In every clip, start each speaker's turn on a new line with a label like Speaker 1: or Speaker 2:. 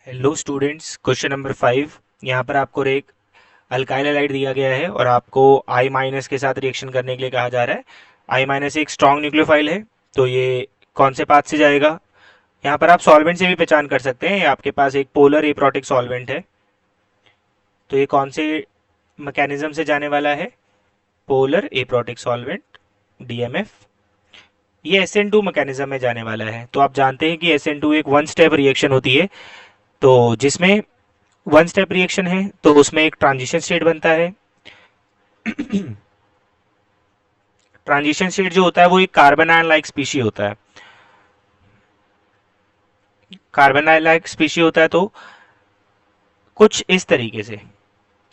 Speaker 1: Hello students, question number 5। यहाँ पर आपको एक अल्काइल हैलाइड दिया गया है और आपको आई माइनस के साथ रिएक्शन करने के लिए कहा जा रहा है। आई माइनस एक स्ट्रॉन्ग न्यूक्लियोफाइल है, तो ये कौन से पाथ से जाएगा? यहाँ पर आप सॉल्वेंट से भी पहचान कर सकते हैं। आपके पास एक पोलर एप्रोटिक सॉल्वेंट है, तो ये कौन से मैकेनिज्म से जाने वाला है? Polar aprotic solvent, DMF. ये SN2 मैकेनिज्म में जाने वाला है। तो आप जानते हैं कि SN2 एक वन स्टेप रिएक्शन होती है, तो जिसमें वन स्टेप रिएक्शन है तो उसमें एक ट्रांजिशन स्टेट बनता है। ट्रांजिशन स्टेट जो होता है वो एक कार्बन आयन लाइक स्पीशी होता है। कार्बन आयन लाइक स्पीशी होता है तो कुछ इस तरीके से।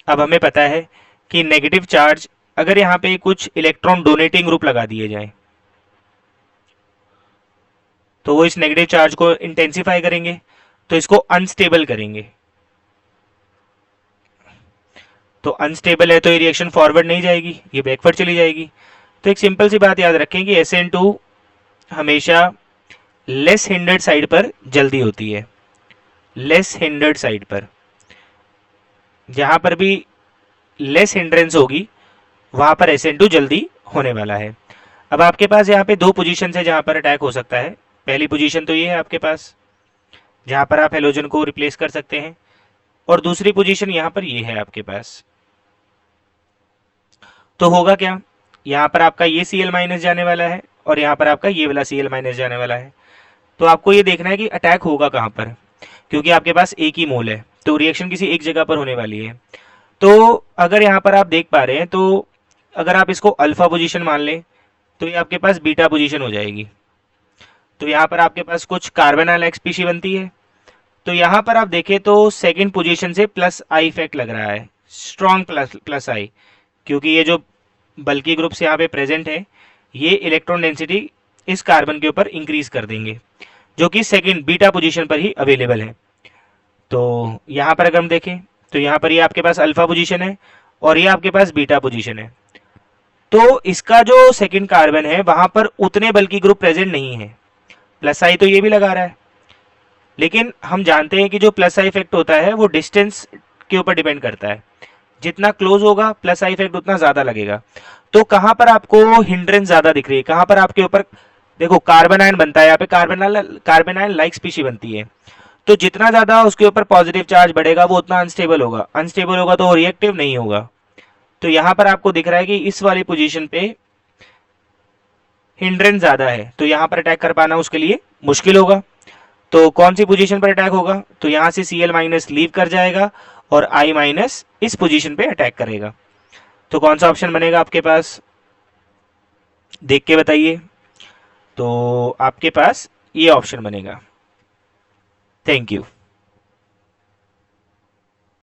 Speaker 1: अब हमें पता है कि नेगेटिव चार्ज, अगर यहाँ पे कुछ इलेक्ट्रॉन डोनेटिंग ग्रुप लगा दिए जाए तो वो इस नेगेटिव चार्ज को इंटेंसिफाई करेंगे, तो इसको अनस्टेबल करेंगे। तो अनस्टेबल है तो ये रिएक्शन फॉरवर्ड नहीं जाएगी, ये बैकवर्ड चली जाएगी। तो एक सिंपल सी बात याद रखें कि SN2 हमेशा लेस हिंडर्ड साइड पर जल्दी होती है। लेस हिंडर्ड साइड पर, जहां पर भी लेस हिंड्रेंस होगी वहां पर SN2 जल्दी होने वाला है। अब आपके पास यहाँ पे दो पोजीशन है जहां पर अटैक हो सकता है। पहली पोजीशन तो ये है आपके पास, जहां पर आप हेलोजन को रिप्लेस कर सकते हैं, और दूसरी पोजीशन यहाँ पर ये है आपके पास। तो होगा क्या, यहाँ पर आपका ये Cl माइनस जाने वाला है और यहाँ पर आपका ये वाला Cl माइनस जाने वाला है। तो आपको ये देखना है कि अटैक होगा कहाँ पर, क्योंकि आपके पास एक ही मोल है तो रिएक्शन किसी एक जगह पर होने वाली है। तो अगर यहाँ पर आप देख पा रहे हैं, तो अगर आप इसको अल्फा पोजीशन मान लें तो ये आपके पास बीटा पोजीशन हो जाएगी। तो यहाँ पर आपके पास कुछ कार्बन आयन स्पीशी बनती है। तो यहाँ पर आप देखें तो सेकेंड पोजीशन से प्लस आई इफेक्ट लग रहा है, स्ट्रॉन्ग प्लस प्लस आई, क्योंकि ये जो बल्कि ग्रुप्स यहाँ पे प्रेजेंट है ये इलेक्ट्रॉन डेंसिटी इस कार्बन के ऊपर इंक्रीज कर देंगे, जो कि सेकंड बीटा पोजीशन पर ही अवेलेबल है। तो यहाँ पर अगर हम देखें तो यहाँ पर ये आपके पास अल्फा पोजीशन है और ये आपके पास बीटा पोजीशन है। तो इसका जो सेकंड कार्बन है वहां पर उतने बल्कि ग्रुप प्रेजेंट नहीं है। प्लस आई तो ये भी लगा रहा है, लेकिन हम जानते हैं कि जो प्लस आई इफेक्ट होता है वो डिस्टेंस के ऊपर डिपेंड करता है। जितना क्लोज होगा प्लस आई इफेक्ट उतना ज्यादा लगेगा। तो कहां पर आपको हिंड्रेंस ज्यादा दिख रही है, कहां पर आपके ऊपर देखो कार्बन आयन बनता है, यहाँ पे कार्बन आयन लाइक स्पीशी बनती है। तो जितना ज्यादा उसके ऊपर पॉजिटिव चार्ज बढ़ेगा वो उतना अनस्टेबल होगा, अनस्टेबल होगा तो वो रिएक्टिव नहीं होगा। तो यहाँ पर आपको दिख रहा है कि इस वाली पोजीशन पे हिंड्रेंस ज्यादा है, तो यहाँ पर अटैक कर पाना उसके लिए मुश्किल होगा। तो कौन सी पोजीशन पर अटैक होगा, तो यहाँ से Cl माइनस लीव कर जाएगा और I माइनस इस पोजीशन पे अटैक करेगा। तो कौन सा ऑप्शन बनेगा आपके पास, देख के बताइए। तो आपके पास ये ऑप्शन बनेगा। Thank you.